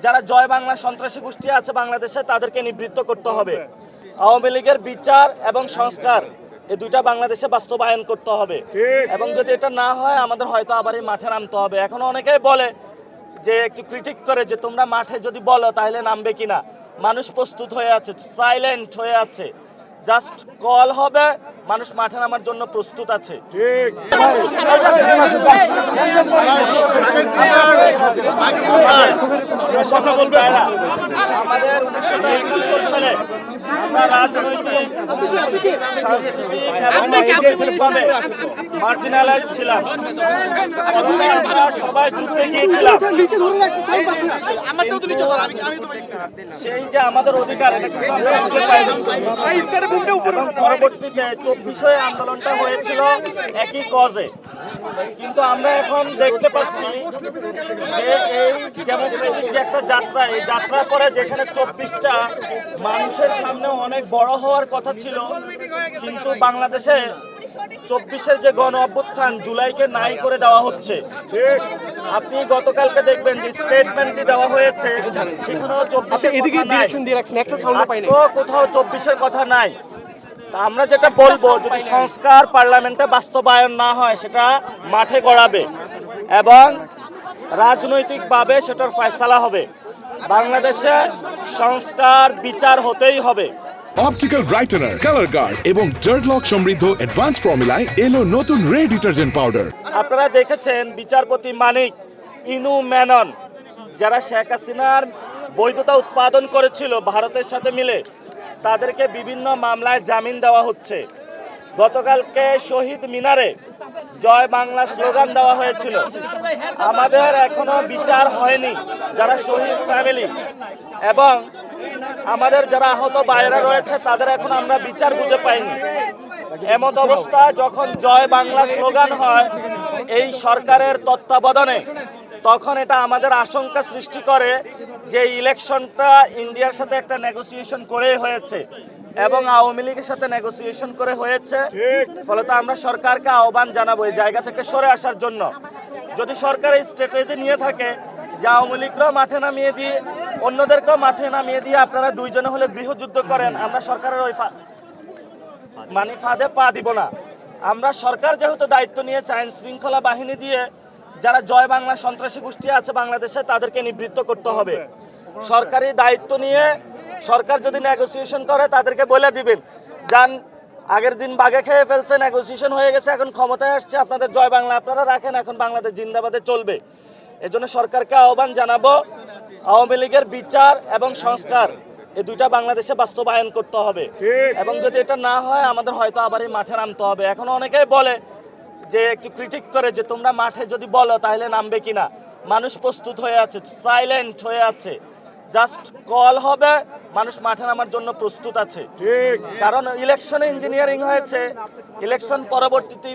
যারা জয় বাংলা সন্ত্রাসী গোষ্ঠী আছে বাংলাদেশে তাদেরকে নিবৃত্ত করতে হবে। আওয়ামী লীগের বিচার এবং সংস্কার এই দুইটা বাংলাদেশে বাস্তবায়ন করতে হবে এবং যদি এটা না হয় আমাদের হয়তো আবার এই মাঠে নামতে হবে। এখন অনেকেই বলে যে একটু ক্রিটিক করে যে তোমরা মাঠে যদি বলো তাহলে নামবে কিনা। মানুষ প্রস্তুত হয়ে আছে, সাইলেন্ট হয়ে আছে, জাস্ট কল হবে, মানুষ মাঠে নামার জন্য প্রস্তুত আছে। আমাদের 1971 সালে আমরা রাজনৈতিক, সাংস্কৃতিক এবং মার্জিনালাইজ ছিলাম। আমরা সবাই যুদ্ধে গিয়েছিলাম, সেই যে আমাদের অধিকার এটা কিন্তু আমরা বুঝতে পাইনি। এবং পরবর্তীতে 24 আন্দোলনটা হয়েছিল একই কজে। কিন্তু আমরা এখন দেখতে পাচ্ছি যে এই ডেমোক্রেটিক যে একটা যাত্রা, এই যাত্রার পরে যেখানে 24টা মানুষের সামনে অনেক বড় হওয়ার কথা ছিল, কিন্তু বাংলাদেশে 24-এর যে গণ অভ্যুত্থান জুলাইকে নাই করে দেওয়া হচ্ছে। আপনি গতকালকে দেখবেন যে স্টেটমেন্টটি দেওয়া হয়েছে, সেখানেও 24 কোথাও 24-এর কথা নাই। আমরা যেটা বলবো, যদি সংস্কার পার্লামেন্টে বাস্তবায়ন না হয় সেটা মাঠে গড়াবে এবং রাজনৈতিকভাবে সেটার ফয়সালা হবে। বাংলাদেশে সংস্কার বিচার হতেই হবে। অপটিক্যাল ব্রাইটেনার, কালার গার্ড এবং জার্ড লক সমৃদ্ধ অ্যাডভান্স ফর্মুলায় এলো নতুন রে ডিটারজেন্ট পাউডার। আপনারা দেখেছেন বিচারপতি মানিক, ইনু মেনন, যারা শেখ হাসিনার বৈধতা উৎপাদন করেছিল ভারতের সাথে মিলে, তাদেরকে বিভিন্ন মামলায় জামিন দেওয়া হচ্ছে। গতকালকে শহীদ মিনারে জয় বাংলা স্লোগান দেওয়া হয়েছিল। আমাদের এখনো বিচার হয়নি, যারা শহীদ ফ্যামিলি এবং আমাদের যারা আহত ভাইয়েরা রয়েছে তাদের এখন আমরা বিচার বুঝে পাইনি। এমত অবস্থায় যখন জয় বাংলা স্লোগান হয় এই সরকারের তত্ত্বাবধানে, তখন এটা আমাদের আশঙ্কা সৃষ্টি করে যে ইলেকশনটা ইন্ডিয়ার সাথে একটা নেগোসিয়েশন করে হয়েছে এবং আওয়ামী লীগের সাথে নেগোসিয়েশন করে হয়েছে। ফলে তো আমরা সরকারকে আহ্বান জানাবো এই জায়গা থেকে সরে আসার জন্য। যদি সরকার এই স্ট্র্যাটেজি নিয়ে থাকে যে আওয়ামী লীগরাও মাঠে নামিয়ে দিয়ে অন্যদেরকেও মাঠে নামিয়ে দিয়ে আপনারা দুইজনে হলে গৃহযুদ্ধ করেন, আমরা সরকারের ওই ফাঁদে পা দিব না। আমরা সরকার যেহেতু দায়িত্ব নিয়েছে আইন শৃঙ্খলা বাহিনী দিয়ে যারা জয় বাংলা সন্ত্রাসী গোষ্ঠী আছে বাংলাদেশে তাদেরকে নিবৃত্ত করতে হবে। সরকারি দায়িত্ব নিয়ে সরকার যদি নেগোসিয়েশন করে তাদেরকে বলে দিবেন, যান আগের দিন বাগে খেয়ে ফেলছে, নেগোসিয়েশন হয়ে গেছে, এখন ক্ষমতায় আসছে, আপনাদের জয় বাংলা আপনারা রাখেন, এখন বাংলাদেশ জিন্দাবাদে চলবে। এজন্য সরকারকে আহ্বান জানাবো, আওয়ামী লীগের বিচার এবং সংস্কার এই দুইটা বাংলাদেশে বাস্তবায়ন করতে হবে এবং যদি এটা না হয় আমাদের হয়তো আবার এই মাঠে নামতে হবে। এখন অনেকেই বলে যে একটু ক্রিটিক করে যে তোমরা মাঠে যদি বলো তাহলে নামবে কিনা। মানুষ প্রস্তুত হয়ে আছে, সাইলেন্ট হয়ে আছে, জাস্ট কল হবে, মানুষ মাঠে নামার জন্য প্রস্তুত আছে। কারণ ইলেকশনে ইঞ্জিনিয়ারিং হয়েছে। ইলেকশন পরবর্তীতে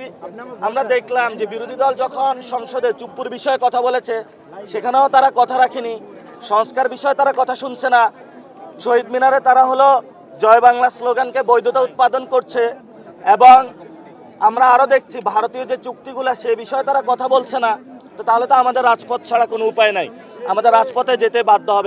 আমরা দেখলাম যে বিরোধী দল যখন সংসদে চুপ্পুর বিষয়ে কথা বলেছে সেখানেও তারা কথা রাখেনি, সংস্কার বিষয়ে তারা কথা শুনছে না। শহীদ মিনারে তারা হলো জয় বাংলা স্লোগানকে বৈধতা উৎপাদন করছে এবং আমরা আরও দেখছি ভারতীয় যে চুক্তিগুলো সে বিষয়ে তারা কথা বলছে না। তো তাহলে তো আমাদের রাজপথ ছাড়া কোনো উপায় নাই, আমাদের রাজপথে যেতে বাধ্য হবে।